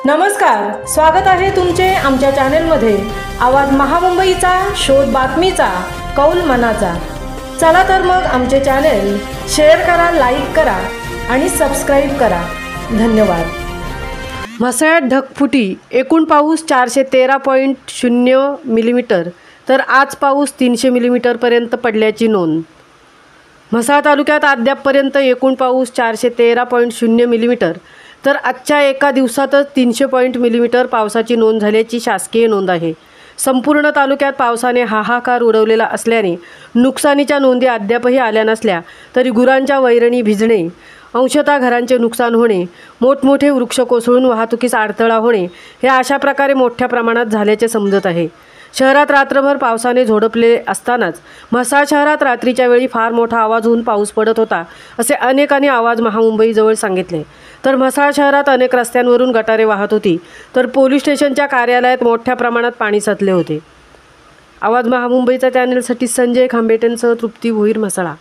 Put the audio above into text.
नमस्कार, स्वागत आहे तुमचे आमच्या चॅनलमध्ये। आवाज महामुंबईचा, शोध बातमीचा, कौल मनाचा। चला तर मग आमचे चॅनल शेअर करा, लाईक करा आणि सबस्क्राइब करा। धन्यवाद। म्हसळ्यात ढगफुटी, एकूण पाऊस 413.0 मिलीमीटर, तर आज पाऊस 300 मिलीमीटरपर्यंत पडल्याची नोंद। म्हसळा तालुक्यात अद्यापपर्यंत एकूण पाऊस 413.0 मिलीमीटर, तर आजच्या एका दिवसातच 300 मिलीमीटर पावसाची नोंद झाल्याची शासकीय नोंद आहे। संपूर्ण तालुक्यात पावसाने हाहाकार उडवलेला असल्याने नुकसानीच्या नोंदी अद्यापही आल्या नसल्या तरी गुरांच्या वैरणी भिजणे, अंशतः घरांचे नुकसान होणे, मोठमोठे वृक्ष कोसळून वाहतुकीस अडथळा होणे हे अशा प्रकारे मोठ्या प्रमाणात झाल्याचे समजत आहे। शहरात रात्रभर पावसाने झोडपले असतानाच म्हसळा शहरात रात्रीच्या वेळी फार मोठा आवाज होऊन पाऊस पडत होता असे अनेकांनी आवाज महामुंबईजवळ सांगितले। तर म्हसळा शहरात अनेक रस्त्यांवरून गटारे वाहत होती, तर पोलीस स्टेशनच्या कार्यालयात मोठ्या प्रमाणात पाणी साचले होते। आवाज महामुंबईचा चॅनलसाठी संजय खांबेटेंसह तृप्ती भोईर, म्हसळा।